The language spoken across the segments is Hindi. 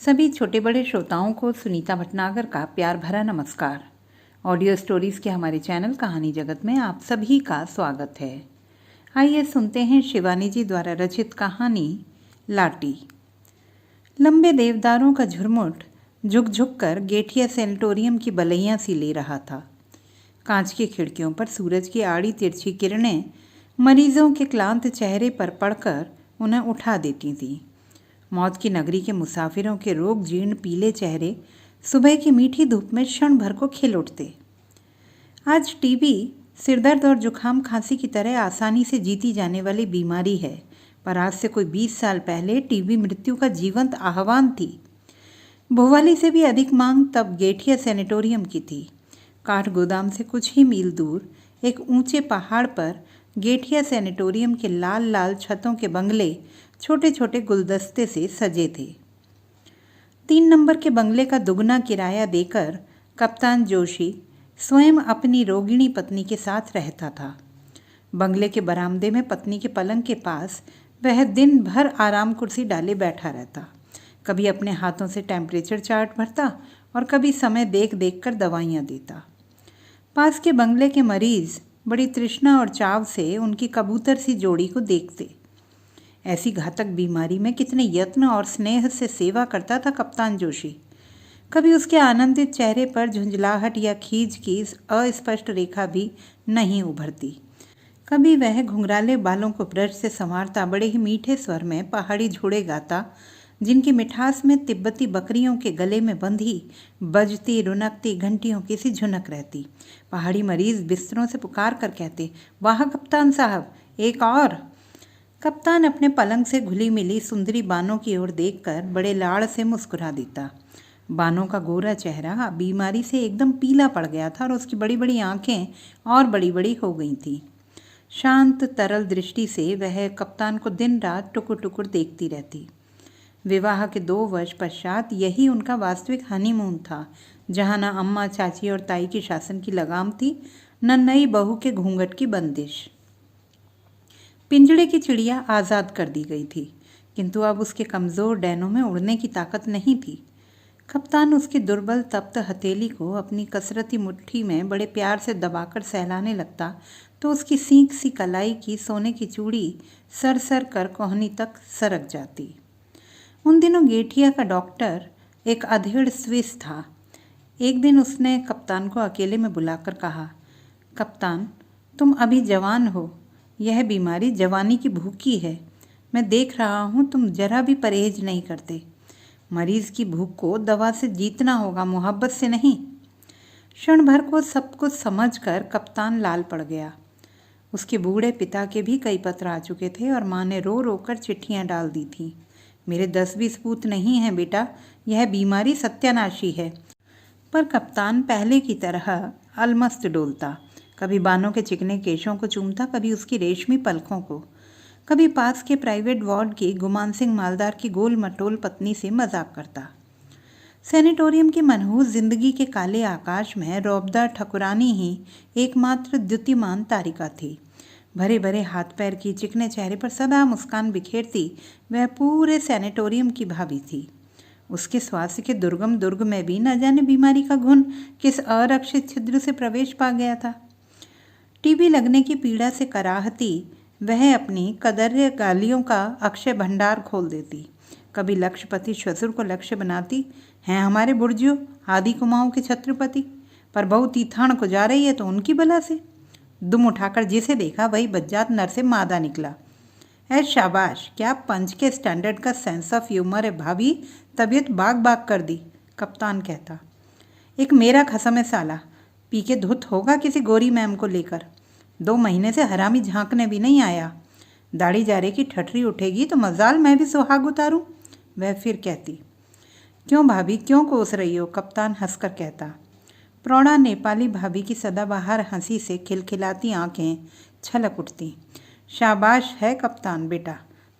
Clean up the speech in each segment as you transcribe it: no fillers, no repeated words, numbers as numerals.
सभी छोटे बड़े श्रोताओं को सुनीता भटनागर का प्यार भरा नमस्कार। ऑडियो स्टोरीज के हमारे चैनल कहानी जगत में आप सभी का स्वागत है। आइए सुनते हैं शिवानी जी द्वारा रचित कहानी लाटी। लंबे देवदारों का झुरमुट झुक झुक कर गेठिया सैनिटोरियम की बलैयां सी ले रहा था। कांच की खिड़कियों पर सूरज की आड़ी तिरछी किरणें मरीजों के क्लांत चेहरे पर पड़कर उन्हें उठा देती थीं। मौत की नगरी के मुसाफिरों के रोग जीर्ण पीले चेहरे सुबह की मीठी धूप में क्षण भर को खिल उठते। आज टीबी सिरदर्द और जुखाम खांसी की तरह आसानी से जीती जाने वाली बीमारी है, पर आज से कोई 20 साल पहले टीबी मृत्यु का जीवंत आह्वान थी। भोवाली से भी अधिक मांग तब गेठिया सैनिटोरियम की थी। काठ गोदाम से कुछ ही मील दूर एक ऊंचे पहाड़ पर गेठिया सैनिटोरियम के लाल लाल छतों के बंगले छोटे छोटे गुलदस्ते से सजे थे। 3 नंबर के बंगले का दुगना किराया देकर कप्तान जोशी स्वयं अपनी रोगिणी पत्नी के साथ रहता था। बंगले के बरामदे में पत्नी के पलंग के पास वह दिन भर आराम कुर्सी डाले बैठा रहता। कभी अपने हाथों से टेम्परेचर चार्ट भरता और कभी समय देख देख कर दवाइयाँ देता। पास के बंगले के मरीज बड़ी तृष्णा और चाव से उनकी कबूतर सी जोड़ी को देखते। ऐसी घातक बीमारी में कितने यत्न और स्नेह से सेवा करता था कप्तान जोशी। कभी उसके आनंदित चेहरे पर झुंझलाहट या खीज की अस्पष्ट रेखा भी नहीं उभरती। कभी वह घुंघराले बालों को ब्रश से संवारता बड़े ही मीठे स्वर में पहाड़ी झूड़े गाता, जिनकी मिठास में तिब्बती बकरियों के गले में बंधी बजती रुनकती घंटियों की सी झुनक रहती। पहाड़ी मरीज बिस्तरों से पुकार कर कहते, वाह कप्तान साहब, एक और। कप्तान अपने पलंग से घुली मिली सुंदरी बानों की ओर देखकर बड़े लाड़ से मुस्कुरा देता। बानों का गोरा चेहरा बीमारी से एकदम पीला पड़ गया था और उसकी बड़ी बड़ी आंखें और बड़ी बड़ी हो गई थीं। शांत तरल दृष्टि से वह कप्तान को दिन रात टुकुर टुकुर देखती रहती। विवाह के 2 वर्ष पश्चात यही उनका वास्तविक हनीमून था, जहाँ न अम्मा चाची और ताई की शासन की लगाम थी, न नई बहू के घूंघट की बंदिश। पिंजड़े की चिड़िया आज़ाद कर दी गई थी, किंतु अब उसके कमज़ोर डैनों में उड़ने की ताकत नहीं थी। कप्तान उसकी दुर्बल तप्त हथेली को अपनी कसरती मुट्ठी में बड़े प्यार से दबाकर सहलाने लगता तो उसकी सींक सी कलाई की सोने की चूड़ी सर सर कर कोहनी तक सरक जाती। उन दिनों गेठिया का डॉक्टर एक अधेड़ स्विस था। एक दिन उसने कप्तान को अकेले में बुलाकर कहा, कप्तान, तुम अभी जवान हो, यह बीमारी जवानी की भूखी है। मैं देख रहा हूँ तुम जरा भी परहेज नहीं करते। मरीज की भूख को दवा से जीतना होगा, मोहब्बत से नहीं। क्षण भर को सब कुछ समझकर कप्तान लाल पड़ गया। उसके बूढ़े पिता के भी कई पत्र आ चुके थे और माँ ने रो रो कर चिट्ठियाँ डाल दी थीं। मेरे 10-20 पूत नहीं हैं बेटा, यह बीमारी सत्यानाशी है। पर कप्तान पहले की तरह अलमस्त डोलता। कभी बानों के चिकने केशों को चूमता, कभी उसकी रेशमी पलकों को, कभी पास के प्राइवेट वार्ड की गुमान सिंह मालदार की गोल मटोल पत्नी से मजाक करता। सैनिटोरियम की मनहूस जिंदगी के काले आकाश में रौबदार ठकुरानी ही एकमात्र द्युतिमान तारिका थी। भरे भरे हाथ पैर की चिकने चेहरे पर सदा मुस्कान बिखेरती वह पूरे सैनिटोरियम की भाभी थी। उसके स्वास्थ्य के दुर्गम दुर्ग में भी न जाने बीमारी का घुन किस अरक्षित छिद्र से प्रवेश पा गया था। टीबी लगने की पीड़ा से कराहती वह अपनी कदर्य गालियों का अक्षय भंडार खोल देती। कभी लक्ष्यपति ससुर को लक्ष्य बनाती, हैं हमारे बुर्जियों आदि कुमाऊं के छत्रपति, पर बहू तीर्थाण को जा रही है तो उनकी बला से। दुम उठाकर जिसे देखा वही बज्जात नर से मादा निकला। ऐ शाबाश, क्या पंच के स्टैंडर्ड का सेंस ऑफ ह्यूमर है भाभी, तबीयत बाग बाग कर दी, कप्तान कहता। एक मेरा खसम है साला, पी के धुत होगा किसी गोरी मैम को लेकर। 2 महीने से हरामी झांकने भी नहीं आया। दाढ़ी जारे की ठठरी उठेगी तो मजाल मैं भी सुहाग उतारूं, वह फिर कहती। क्यों भाभी, क्यों कोस रही हो, कप्तान हंसकर कहता। प्रौढ़ा नेपाली भाभी की सदाबहार हंसी से खिलखिलाती आंखें छलक उठती। शाबाश है कप्तान बेटा,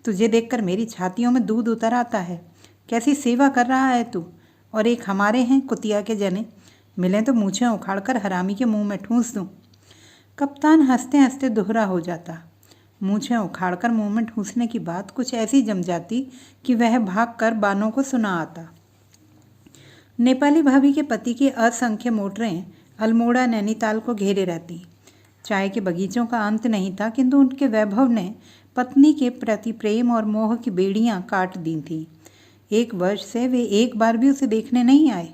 तुझे देखकर मेरी छातियों में दूध उतर आता है। कैसी सेवा कर रहा है तू। और एक हमारे हैं कुतिया के जने, मिलें तो मूछें उखाड़कर हरामी के मुंह में ठूंस दूं। कप्तान हंसते हंसते दोहरा हो जाता। मूछें उखाड़कर मुंह में ठूंसने की बात कुछ ऐसी जम जाती कि वह भागकर बानों को सुना आता। नेपाली भाभी के पति की असंख्य मोटरें अल्मोड़ा नैनीताल को घेरे रहती। चाय के बगीचों का अंत नहीं था, किंतु उनके वैभव ने पत्नी के प्रति प्रेम और मोह की बेड़ियां काट दी थीं। 1 वर्ष से वे एक बार भी उसे देखने नहीं आए।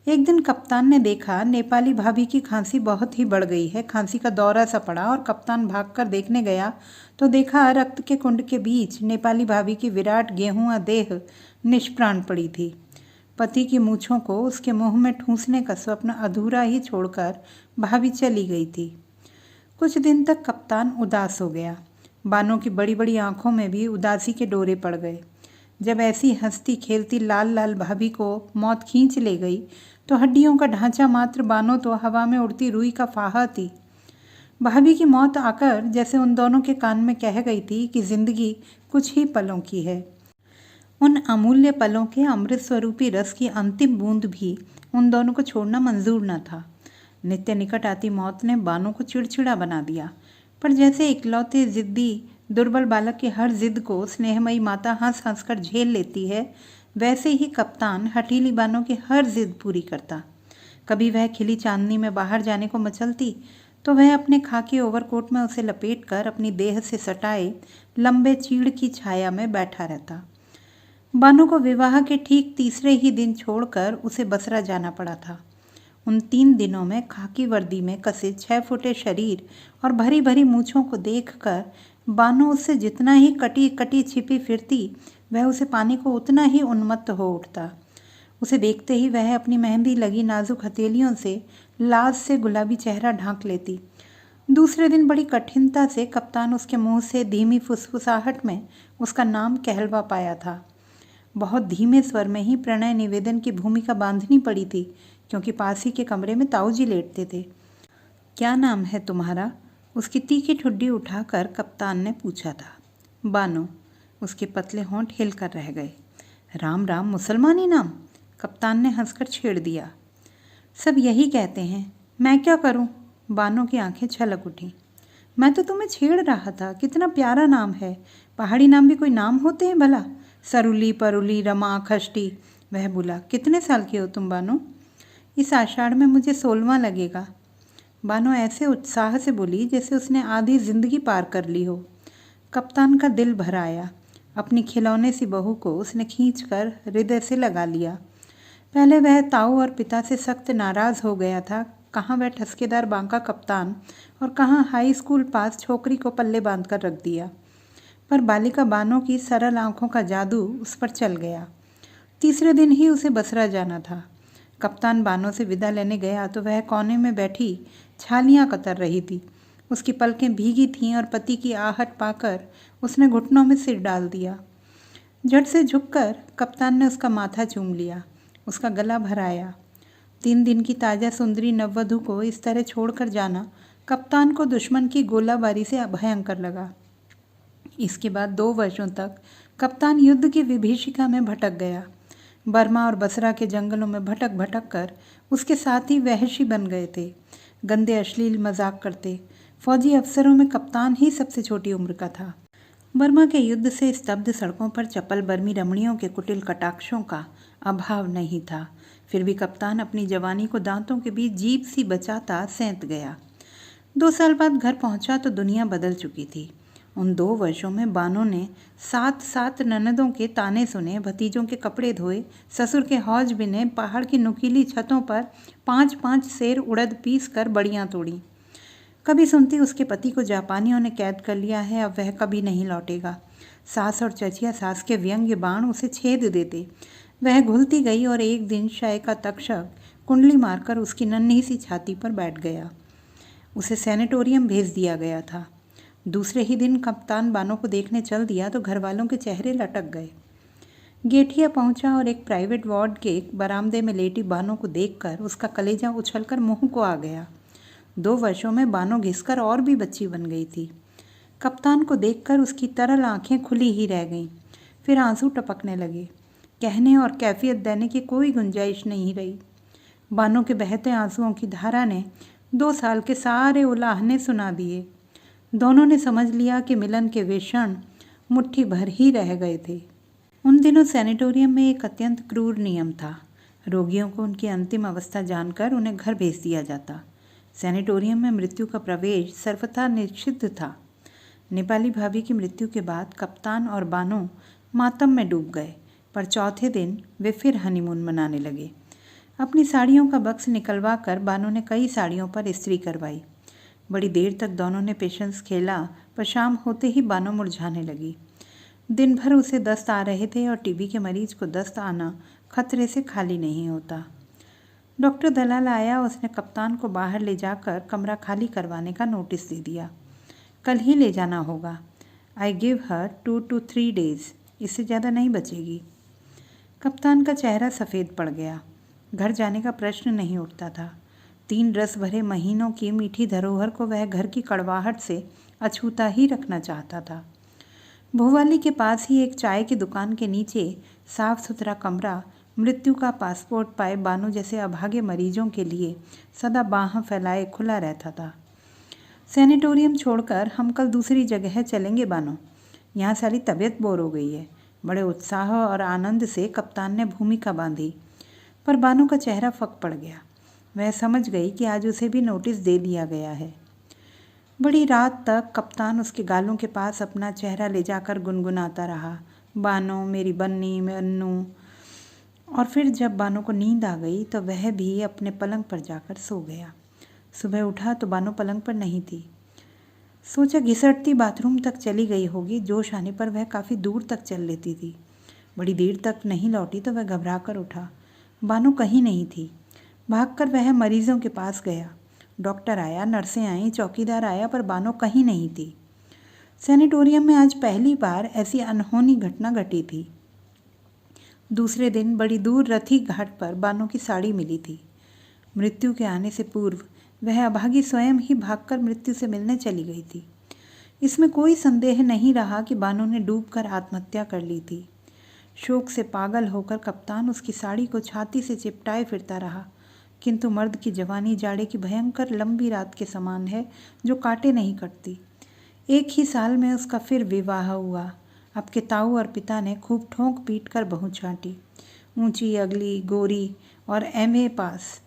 एक दिन कप्तान ने देखा नेपाली भाभी की खांसी बहुत ही बढ़ गई है। खांसी का दौरा सा पड़ा और कप्तान भागकर देखने गया तो देखा रक्त के कुंड के बीच नेपाली भाभी की विराट गेहूं देह निष्प्राण पड़ी थी। पति की मूछों को उसके मुंह में ठूंसने का स्वप्न अधूरा ही छोड़कर भाभी चली गई थी। कुछ दिन तक कप्तान उदास हो गया। बानों की बड़ी बड़ी आंखों में भी उदासी के डोरे पड़ गए। जब ऐसी हंसती खेलती लाल लाल भाभी को मौत खींच ले गई तो हड्डियों का ढांचा मात्र बानो तो हवा में उड़ती रुई का फाहा थी। भाभी की मौत आकर जैसे उन दोनों के कान में कह गई थी कि जिंदगी कुछ ही पलों की है। उन अमूल्य पलों के अमृत स्वरूपी रस की अंतिम बूंद भी उन दोनों को छोड़ना मंजूर न था। नित्य निकट आती मौत ने बानों को चिड़चिड़ा बना दिया, पर जैसे इकलौते जिद्दी दुर्बल बालक की हर जिद को स्नेहमयी माता हंस हंस कर झेल लेती है, वैसे ही कप्तान हठीली बानों की हर जिद पूरी करता। कभी वह खिली चांदनी में बाहर जाने को मचलती तो वह अपने खाकी ओवरकोट में उसे लपेटकर अपनी देह से सटाए लंबे चीड़ की छाया में बैठा रहता। बानो को विवाह के ठीक तीसरे ही दिन छोड़कर उसे बसरा जाना पड़ा था। उन 3 दिनों में खाकी वर्दी में कसे 6 फुटे शरीर और भरी भरी मूछों को देखकर बानो उससे जितना ही कटी कटी छिपी फिरती, वह उसे पाने को उतना ही उन्मत्त हो उठता। उसे देखते ही वह अपनी मेहंदी लगी नाजुक हथेलियों से लाज से गुलाबी चेहरा ढांक लेती। दूसरे दिन बड़ी कठिनता से कप्तान उसके मुंह से धीमी फुसफुसाहट में उसका नाम कहलवा पाया था। बहुत धीमे स्वर में ही प्रणय निवेदन की भूमिका बांधनी पड़ी थी, क्योंकि पास ही के कमरे में ताऊजी लेटते थे। क्या नाम है तुम्हारा? उसकी तीखी ठुड्डी उठाकर कप्तान ने पूछा था। बानो। उसके पतले होंठ हिलकर रह गए। राम राम, मुसलमानी नाम? कप्तान ने हंसकर छेड़ दिया। सब यही कहते हैं, मैं क्या करूं? बानो की आंखें छलक उठी। मैं तो तुम्हें छेड़ रहा था, कितना प्यारा नाम है। पहाड़ी नाम भी कोई नाम होते हैं भला? सरुली, परुली, रमा, खष्टी। वह बोला। कितने साल की हो तुम बानो? इस आषाढ़ में मुझे 16वां लगेगा। बानो ऐसे उत्साह से बोली जैसे उसने आधी जिंदगी पार कर ली हो। कप्तान का दिल भर आया। अपनी खिलौने सी बहू को उसने खींचकर हृदय से लगा लिया। पहले वह ताऊ और पिता से सख्त नाराज हो गया था। कहाँ वह ठसकेदार बांका कप्तान और कहाँ हाई स्कूल पास छोकरी को पल्ले बांध कर रख दिया। पर बालिका बानो की सरल आंखों का जादू उस पर चल गया। तीसरे दिन ही उसे बसरा जाना था। कप्तान बानो से विदा लेने गया तो वह कोने में बैठी छालियां कतर रही थी। उसकी पलकें भीगी थीं और पति की आहट पाकर उसने घुटनों में सिर डाल दिया। झट से झुककर कप्तान ने उसका माथा चूम लिया, उसका गला भराया। 3 दिन की ताज़ा सुंदरी नववधू को इस तरह छोड़कर जाना कप्तान को दुश्मन की गोलाबारी से भयंकर लगा। इसके बाद 2 वर्षों तक कप्तान युद्ध की विभीषिका में भटक गया। बर्मा और बसरा के जंगलों में भटक भटक कर उसके साथी वहशी बन गए थे। गंदे अश्लील मजाक करते। फौजी अफसरों में कप्तान ही सबसे छोटी उम्र का था। बर्मा के युद्ध से स्तब्ध सड़कों पर चपल बर्मी रमणियों के कुटिल कटाक्षों का अभाव नहीं था। फिर भी कप्तान अपनी जवानी को दांतों के बीच जीभ सी बचाता सेंत गया। 2 साल बाद घर पहुंचा तो दुनिया बदल चुकी थी। उन 2 वर्षों में बानो ने 7 ननदों के ताने सुने, भतीजों के कपड़े धोए, ससुर के हौज बिने, पहाड़ की नुकीली छतों पर 5-5 सेर उड़द पीस कर बड़ियां तोड़ी। कभी सुनती उसके पति को जापानियों ने कैद कर लिया है, अब वह कभी नहीं लौटेगा। सास और चचिया सास के व्यंग्य बाण उसे छेद देते। वह घुलती गई और एक दिन शय का तक्षक कुंडली मारकर उसकी नन्ही सी छाती पर बैठ गया। उसे सैनिटोरियम भेज दिया गया था। दूसरे ही दिन कप्तान बानो को देखने चल दिया तो घर वालों के चेहरे लटक गए। गेठिया पहुंचा और एक प्राइवेट वार्ड के बरामदे में लेटी बानो को देखकर उसका कलेजा उछलकर मुंह को आ गया। 2 वर्षों में बानो घिसकर और भी बच्ची बन गई थी। कप्तान को देखकर उसकी तरल आंखें खुली ही रह गईं। फिर आंसू टपकने लगे। कहने और कैफियत देने की कोई गुंजाइश नहीं रही। बानो के बहते आंसुओं की धारा ने 2 साल के सारे उलाहने सुना दिए। दोनों ने समझ लिया कि मिलन के वे क्षण मुट्ठी भर ही रह गए थे। उन दिनों सैनिटोरियम में एक अत्यंत क्रूर नियम था। रोगियों को उनकी अंतिम अवस्था जानकर उन्हें घर भेज दिया जाता। सैनिटोरियम में मृत्यु का प्रवेश सर्वथा निषिद्ध था। नेपाली भाभी की मृत्यु के बाद कप्तान और बानो मातम में डूब गए, पर चौथे दिन वे फिर हनीमून मनाने लगे। अपनी साड़ियों का बक्स निकलवा कर बानो ने कई साड़ियों पर इस्त्री करवाई। बड़ी देर तक दोनों ने पेशेंस खेला, पर शाम होते ही बानो मुरझाने लगी। दिन भर उसे दस्त आ रहे थे और टीबी के मरीज को दस्त आना खतरे से खाली नहीं होता। डॉक्टर दलाल आया। उसने कप्तान को बाहर ले जाकर कमरा खाली करवाने का नोटिस दे दिया। कल ही ले जाना होगा। I give her 2 to 3 days, इससे ज़्यादा नहीं बचेगी। कप्तान का चेहरा सफ़ेद पड़ गया। घर जाने का प्रश्न नहीं उठता था। 3 रस भरे महीनों की मीठी धरोहर को वह घर की कड़वाहट से अछूता ही रखना चाहता था। भोवाली के पास ही एक चाय की दुकान के नीचे साफ सुथरा कमरा मृत्यु का पासपोर्ट पाए बानो जैसे अभागे मरीजों के लिए सदा बाहें फैलाए खुला रहता था। सैनिटोरियम छोड़कर हम कल दूसरी जगह चलेंगे बानो, यहाँ सारी तबीयत बोर हो गई है। बड़े उत्साह और आनंद से कप्तान ने भूमिका बांधी, पर बानो का चेहरा फक पड़ गया। वह समझ गई कि आज उसे भी नोटिस दे दिया गया है। बड़ी रात तक कप्तान उसके गालों के पास अपना चेहरा ले जाकर गुनगुनाता रहा, बानो मेरी बन्नी मन्नू। और फिर जब बानो को नींद आ गई तो वह भी अपने पलंग पर जाकर सो गया। सुबह उठा तो बानो पलंग पर नहीं थी। सोचा घिसटती बाथरूम तक चली गई होगी। जोश आने पर वह काफ़ी दूर तक चल लेती थी। बड़ी देर तक नहीं लौटी तो वह घबरा कर उठा। बानो कहीं नहीं थी। भागकर वह मरीजों के पास गया। डॉक्टर आया, नर्सें आईं, चौकीदार आया, पर बानो कहीं नहीं थी। सैनिटोरियम में आज पहली बार ऐसी अनहोनी घटना घटी थी। दूसरे दिन बड़ी दूर रथी घाट पर बानो की साड़ी मिली थी। मृत्यु के आने से पूर्व वह अभागी स्वयं ही भागकर मृत्यु से मिलने चली गई थी। इसमें कोई संदेह नहीं रहा कि बानो ने डूबकर आत्महत्या कर ली थी। शोक से पागल होकर कप्तान उसकी साड़ी को छाती से चिपटाए फिरता रहा, किंतु मर्द की जवानी जाड़े की भयंकर लंबी रात के समान है जो कांटे नहीं कटती। एक ही साल में उसका फिर विवाह हुआ। अब के ताऊ और पिता ने खूब ठोंक पीट कर बहू छांटी, ऊंची, अगली, गोरी और MA पास।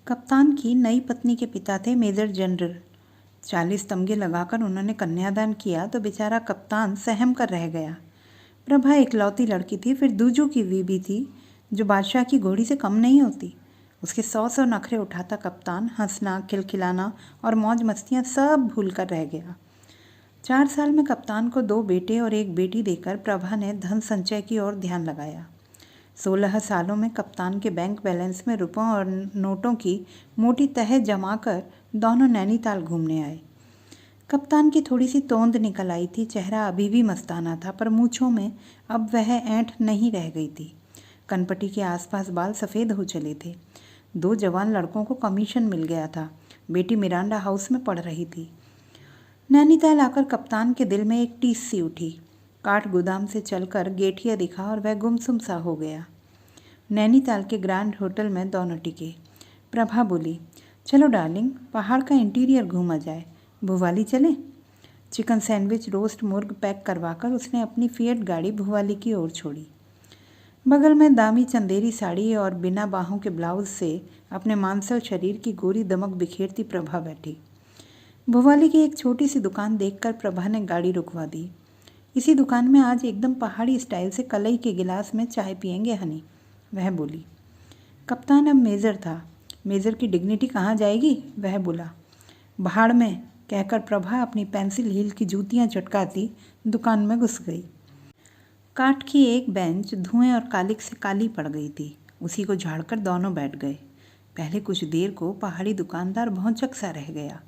कप्तान की नई पत्नी के पिता थे मेजर जनरल। 40 तमगे लगाकर उन्होंने कन्यादान किया तो बेचारा कप्तान सहम कर रह गया। प्रभा इकलौती लड़की थी, फिर दूजू की बीबी थी जो बादशाह की घोड़ी से कम नहीं होती। उसके 100 नखरे उठाता कप्तान हंसना, खिलखिलाना और मौज मस्तियाँ सब भूल कर रह गया। 4 साल में कप्तान को 2 बेटे और 1 बेटी देकर प्रभा ने धन संचय की ओर ध्यान लगाया। 16 सालों में कप्तान के बैंक बैलेंस में रुपयों और नोटों की मोटी तह जमाकर दोनों नैनीताल घूमने आए। कप्तान की थोड़ी सी तोंद निकल आई थी। चेहरा अभी भी मस्ताना था, पर मूँछों में अब वह ऐंठ नहीं रह गई थी। कनपटी के आसपास बाल सफ़ेद हो चले थे। 2 जवान लड़कों को कमीशन मिल गया था। बेटी मिरांडा हाउस में पढ़ रही थी। नैनीताल आकर कप्तान के दिल में एक टीस सी उठी। काठ गोदाम से चलकर गेठिया दिखा और वह गुमसुम सा हो गया। नैनीताल के ग्रैंड होटल में दोनों टिके। प्रभा बोली, चलो डार्लिंग, पहाड़ का इंटीरियर घूमा जाए। भुवाली चलें? चिकन सैंडविच, रोस्ट मुर्ग पैक करवाकर उसने अपनी फिएट गाड़ी भुवाली की ओर छोड़ी। बगल में दामी चंदेरी साड़ी और बिना बाहों के ब्लाउज से अपने मांसल शरीर की गोरी दमक बिखेरती प्रभा बैठी। भुवाली की एक छोटी सी दुकान देखकर प्रभा ने गाड़ी रुकवा दी। इसी दुकान में आज एकदम पहाड़ी स्टाइल से कलई के गिलास में चाय पियेंगे हनी, वह बोली। कप्तान अब मेजर था। मेजर की डिग्निटी कहाँ जाएगी, वह बोला। भाड़ में, कहकर प्रभा अपनी पेंसिल हील की जूतियाँ चटकाती दुकान में घुस गई। काठ की एक बेंच धुएं और कालिक से काली पड़ गई थी। उसी को झाड़कर दोनों बैठ गए। पहले कुछ देर को पहाड़ी दुकानदार भौंचक सा रह गया।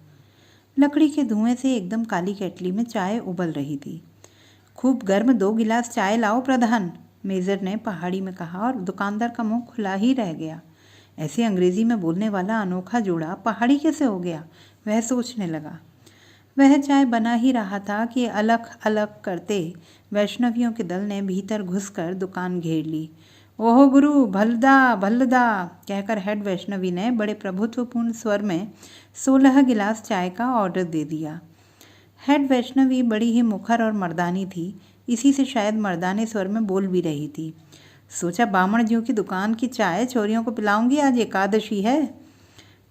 लकड़ी के धुएं से एकदम काली केटली में चाय उबल रही थी। खूब गर्म 2 गिलास चाय लाओ प्रधान, मेजर ने पहाड़ी में कहा और दुकानदार का मुंह खुला ही रह गया। ऐसे अंग्रेजी में बोलने वाला अनोखा जोड़ा पहाड़ी कैसे हो गया, वह सोचने लगा। वह चाय बना ही रहा था कि अलग अलग करते वैष्णवियों के दल ने भीतर घुसकर दुकान घेर ली। ओहो गुरु, भलदा भलदा, कहकर हेड वैष्णवी ने बड़े प्रभुत्वपूर्ण स्वर में 16 गिलास चाय का ऑर्डर दे दिया। हेड वैष्णवी बड़ी ही मुखर और मर्दानी थी, इसी से शायद मर्दाने स्वर में बोल भी रही थी। सोचा बामण ज्यों की दुकान की चाय चोरियों को पिलाऊंगी, आज एकादशी है।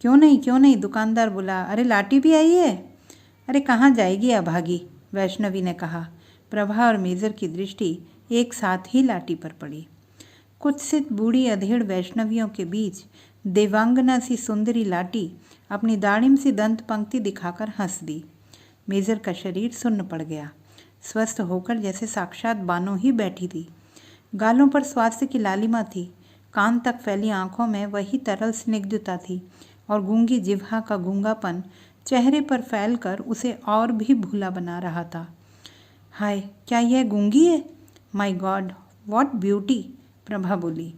क्यों नहीं, दुकानदार बोला। अरे लाटी भी आई है। अरे कहाँ जाएगी अभागी, वैष्णवी ने कहा। प्रभा और मेजर की दृष्टि एक साथ ही लाटी पर पड़ी। कुत्सित बूढ़ी अधेड़ वैष्णवियों के बीच देवांगना सी सुंदरी लाटी अपनी दाढ़िम सी दंत पंक्ति दिखाकर हंस दी। मेजर का शरीर सुन्न पड़ गया, स्वस्थ होकर जैसे साक्षात बानो ही बैठी थी। गालों पर स्वास्थ्य की लालिमा थी, कान तक फैली आंखों में वही तरल स्निग्धता थी और गूंगी जिह्वा का गूंगापन चेहरे पर फैलकर उसे और भी भूला बना रहा था। हाय, क्या यह गूंगी है? My God, what beauty, Prabha बोली।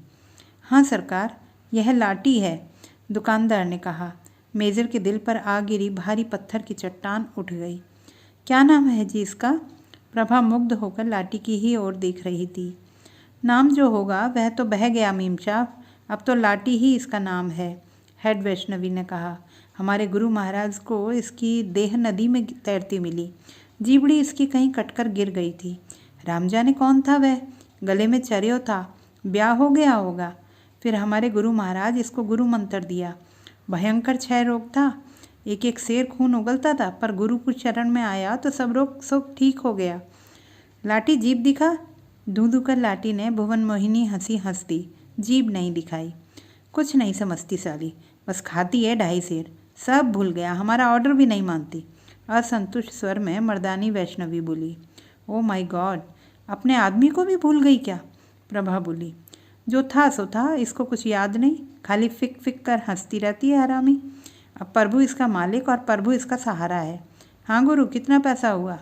हाँ सरकार, यह लाटी है, दुकानदार ने कहा। मेजर के दिल पर आ गिरी भारी पत्थर की चट्टान उठ गई। क्या नाम है जी इसका? प्रभा मुग्ध होकर लाटी की ही ओर देख रही थी। नाम जो होगा वह तो बह गया मीम साहब, अब तो लाटी ही इसका नाम है, हेड वैष्णवी ने कहा। हमारे गुरु महाराज को इसकी देह नदी में तैरती मिली, जीबड़ी इसकी कहीं कटकर गिर गई थी। राम जाने कौन था वह, गले में चर्यो था, ब्याह हो गया होगा। फिर हमारे गुरु महाराज इसको गुरु मंत्र दिया। भयंकर क्षय रोग था, एक एक सेर खून उगलता था, पर गुरु को चरण में आया तो सब रोग सब ठीक हो गया। लाटी जीभ दिखा, दूधू कर लाटी ने भुवन मोहिनी हंसी हंस दी। जीभ नहीं दिखाई। कुछ नहीं समझती साली, बस खाती है 2.5 सेर, सब भूल गया, हमारा ऑर्डर भी नहीं मानती। असंतुष्ट स्वर में मर्दानी वैष्णवी बोली। ओ माय गॉड, अपने आदमी को भी भूल गई क्या? प्रभा बोली। जो था सो था, इसको कुछ याद नहीं, खाली फिक फिक कर हंसती रहती है हरामी। अब प्रभु इसका मालिक और प्रभु इसका सहारा है। हाँ गुरु, कितना पैसा हुआ?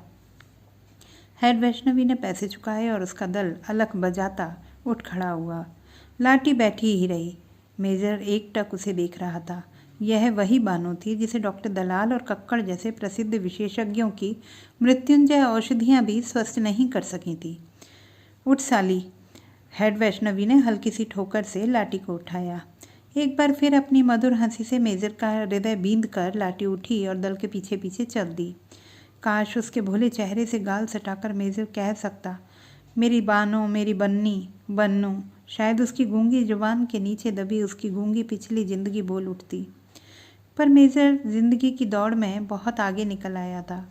हेड वैष्णवी ने पैसे चुकाए और उसका दल अलख बजाता उठ खड़ा हुआ। लाटी बैठी ही रही। मेजर एकटक उसे देख रहा था। यह वही बानो थी जिसे डॉक्टर दलाल और कक्कड़ जैसे प्रसिद्ध विशेषज्ञों की मृत्युंजय औषधियाँ भी स्वस्थ नहीं कर सकी थी। उठ साली, हेड वैष्णवी ने हल्की सी ठोकर से लाटी को उठाया। एक बार फिर अपनी मधुर हंसी से मेजर का हृदय बींध कर लाटी उठी और दल के पीछे पीछे चल दी। काश उसके भोले चेहरे से गाल सटाकर मेजर कह सकता, मेरी बानो, मेरी बन्नू। शायद उसकी गूंगी जुबान के नीचे दबी उसकी गूंगी पिछली जिंदगी बोल उठती। पर मेजर जिंदगी की दौड़ में बहुत आगे निकल आया था।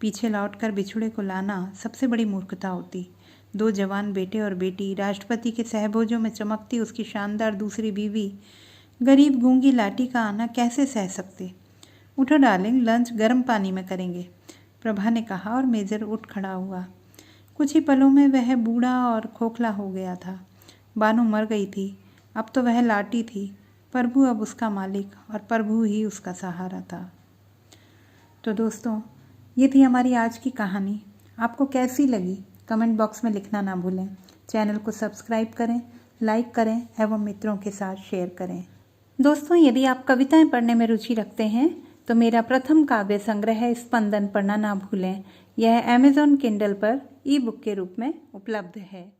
पीछे लौटकर बिछुड़े को लाना सबसे बड़ी मूर्खता होती। 2 जवान बेटे और बेटी, राष्ट्रपति के सहभोजों में चमकती उसकी शानदार दूसरी बीवी, गरीब गूंगी लाटी का आना कैसे सह सकते? उठो डार्लिंग, लंच गर्म पानी में करेंगे, प्रभा ने कहा और मेजर उठ खड़ा हुआ। कुछ ही पलों में वह बूढ़ा और खोखला हो गया था। बानो मर गई थी, अब तो वह लाटी थी। प्रभु अब उसका मालिक और प्रभु ही उसका सहारा था। तो दोस्तों, ये थी हमारी आज की कहानी। आपको कैसी लगी कमेंट बॉक्स में लिखना ना भूलें। चैनल को सब्सक्राइब करें, लाइक करें एवं मित्रों के साथ शेयर करें। दोस्तों, यदि आप कविताएं पढ़ने में रुचि रखते हैं तो मेरा प्रथम काव्य संग्रह है स्पंदन पढ़ना ना भूलें। यह अमेज़ॉन किंडल पर ई बुक के रूप में उपलब्ध है।